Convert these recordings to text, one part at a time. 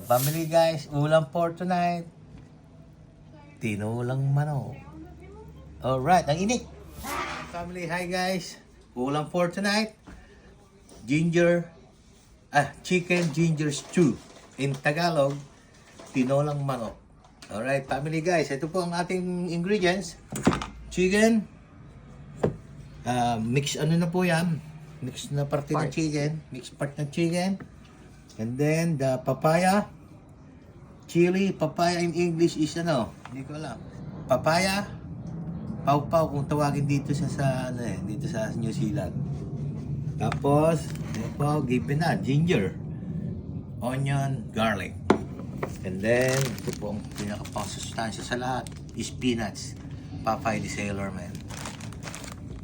family guys, ulam for tonight. Tinulang manok. Alright, ang init. Family, hi guys. Ulam for tonight. Chicken ginger stew. In Tagalog, tinolang manok. Alright, family guys, ito po ang ating ingredients. Chicken. Mix ano na po yan. Mix na parte ng chicken. Mix part ng chicken. And then the papaya, chili, papaya in English is ano, hindi ko alam. Papaya, pawpaw kung tawagin dito sa dito sa New Zealand. Tapos, ano po, given na, ginger, onion, garlic. And then, ito po ang pinaka-pangsustansya sa lahat, is peanuts. Popeye the Sailor Man.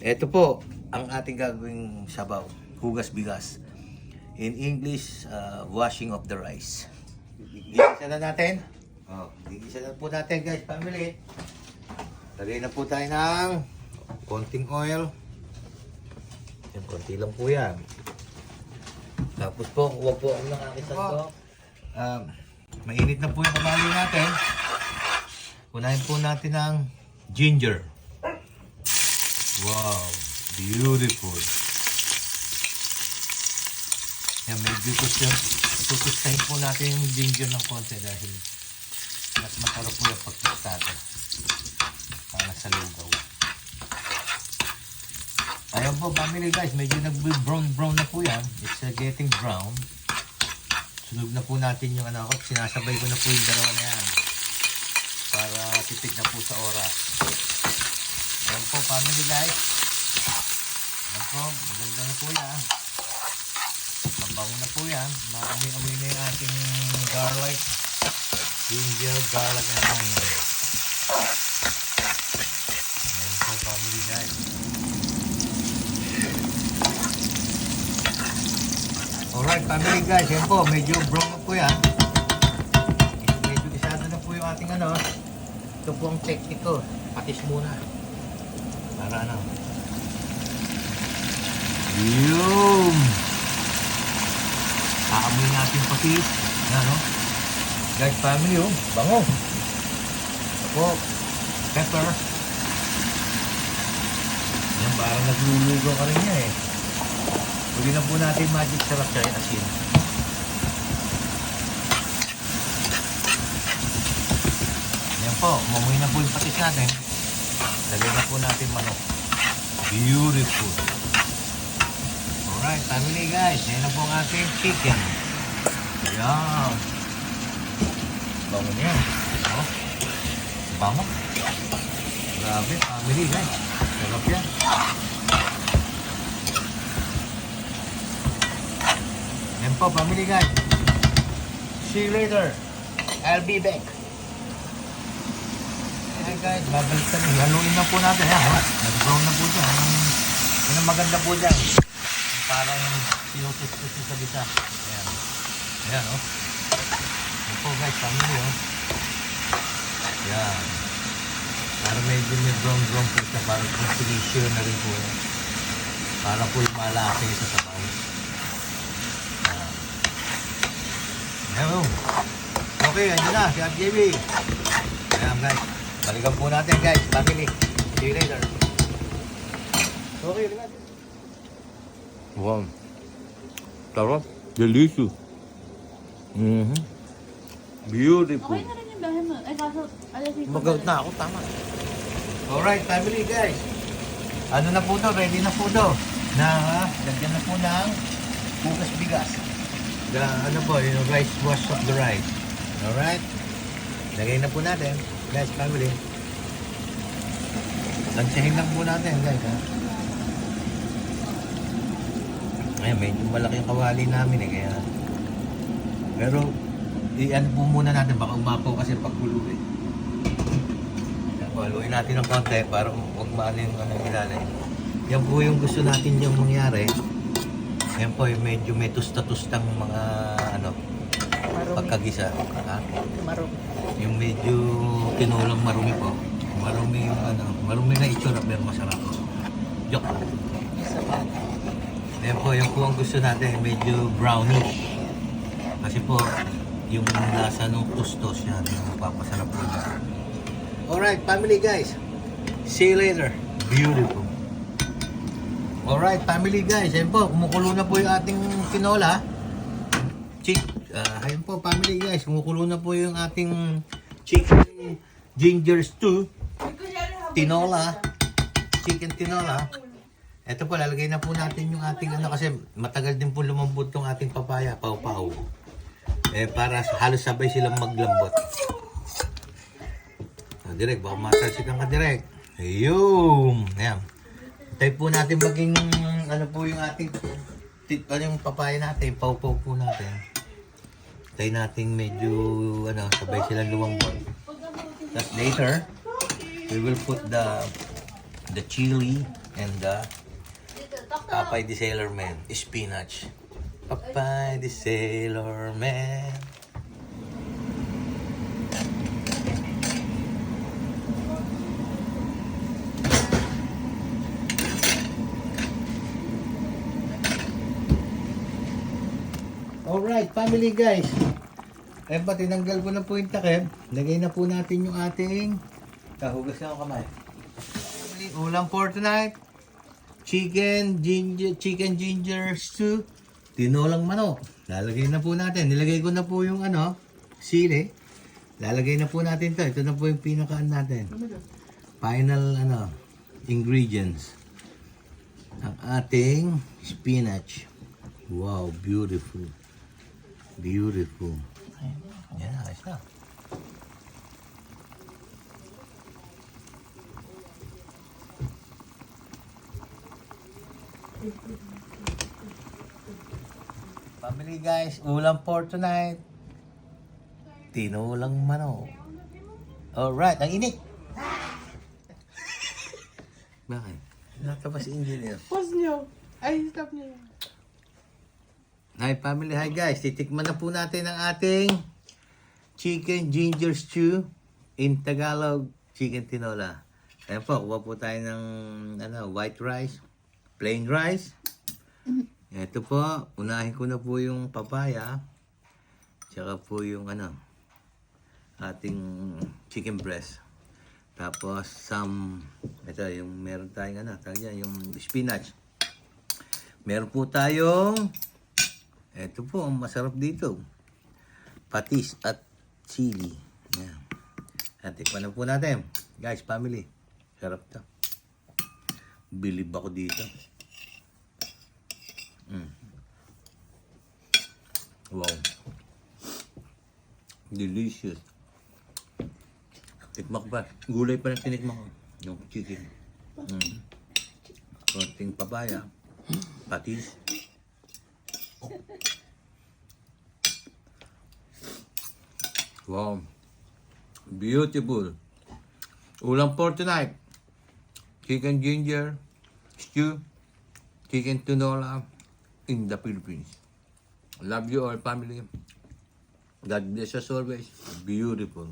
Ito po ang ating gagawing sabaw, hugas bigas. In English, washing of the rice. Gigisa na natin. Gigisa na po natin guys, family. Lagay na po tayo ng konting oil. Yan, konti lang po yan. Tapos po, huwag po ang nakakisan ko. Mainit na po yung kamali natin. Unahin po natin ng ginger. Wow, beautiful. Yan, medyo tutustahin po natin yung ginger ng konti dahil mas masarap po yung pagtustado para sa lugaw. Ayan po, family guys, medyo nag-brown na po yan. It's getting brown. Sunog na po natin yung ano ko. Sinasabay ko na po yung dalawa na yan para tipid na po sa oras. Ayan po, family guys. Ayan po, maganda na po yan. Mabango na po yan. Maamoy-amoy na yung ating garlic, ginger, garlic, and onion. Ayan po, family guys. Alright, family guys. Ayan po, medyo brown na po yan. Medyo isado na po yung ating ano. Ito po ang technique ko. Patis muna. Para ano. Yum! Aamoy natin patis. Ano? Guys, family, oh. Bango. Ako. Pepper. Yan, parang naglulugaw ka rin niya eh. Huli na po natin magic sarap siya yung asin. Yan po, umamoy na po yung patis natin. Lagay na po natin manok. Beautiful. Alright, family guys, yan na po ang ating chicken. Ayan. Bango niya. Oh. Bango. Grabe, family guys. Sarap yan. Yan po, family guys. See you later. I'll be back. Ayan guys, babalik kami. Haluin na po natin. Ayan, nag-brown na po siya. Yan ang maganda po dyan. Parang sinutis-tutis sa bisa. Ayan. Ayan, oh. Yan po guys, family, oh. Ayan. Parang medyo may brown po siya. Parang sinisure na rin po. Para po yung malaki sa sabaw. Ayan, oh. Okay, andyan na, si FJB. Ayan guys. Balikan po natin guys, family. See you later. Okay, relax. Wow. Sarap. Delicious. Beautiful. Okay na rin yung bahay mo. Ay, kaso, alas 5. Mag-out na ako, tama. Alright, family guys. Ano na po to? Ready na po to. Lagyan na po ng bukas bigas. Ano po, yung rice wash of the rice. Alright. Lagay na po natin. Guys, family. Lansahin lang po natin guys, ha. Ayan, medyo malaki yung kawali namin eh, kaya. Pero, i-ano po muna natin, baka umapaw kasi pagkulo eh. Haluin natin ng konti para huwag maano yung ilalim. Yan po yung gusto natin yung mangyari. Yan po yung medyo may tusta-tustang mga ano, marumi. Pagkagisa. Ha? Marumi. Yung medyo tinulang marumi po. Marumi yung ano, marumi na itsura pero masarap. Joke. Yan po, yung po ang gusto natin, medyo brownish. Kasi po, yung lasa ng tustos yan, yung mapapasarap po niya. Alright, family guys. See you later. Beautiful. Alright, family guys. Ayun po, kumukulo na po yung ating tinola. Ayun po, family guys. Kumukulo na po yung ating chicken ginger stew. Tinola. Chicken tinola. Ito po, lalagay na po natin yung ating ano kasi matagal din po lumambot yung ating papaya, pau-pau. Para halos sabay silang maglambot. Direk, baka matalsikan ka direk. Ayun. Ayan. Tayo po natin maging ano po yung ating yung papaya natin, pau-pau po natin. Tayo natin medyo ano, sabay silang lumambot. Tapos later, we will put the chili and the Popeye the Sailor Man, spinach. Popeye the Sailor Man. Alright, family guys. Eh ba, tinanggal ko na po yung takip. Lagay na po natin yung ating kahugas na ang kamay. Family, ulam for tonight. Chicken ginger stew, tinolang manok. Lalagay na po natin. Nilagay ko na po yung ano, sili. Lalagay na po natin to. Ito na po yung pinakaan natin. Final ano, ingredients. Ang ating spinach. Wow, beautiful. Beautiful. Yan, ayos na. Family guys, ulam for tonight. Tinolang manok. Alright, ang init. Bakit? Nakapa si engineer. Pause nyo. Ay, stop nyo. Hi family, hi guys. Titikman na po natin ang ating chicken ginger stew. In Tagalog, chicken tinola. Ayan po, kuha po tayo ng ano, white rice, plain rice. Ito po, unahin ko na po yung papaya. Tsaka po yung ano, ating chicken breast. Tapos ito yung meron tayong ano, yung spinach. Meron po tayong, ito po, ang masarap dito. Patis at chili. Yan. At tikman na po natin. Guys, family. Sarap to. Bilib ako dito. Wow. Delicious. Tikmak pa. Gulay pa na tinikmak ko. Yung chicken. Konting papaya. Patis. Wow. Beautiful. Ulam for tonight. Chicken ginger stew. Chicken tinola in the Philippines. Love you all, family. God bless us always. Beautiful.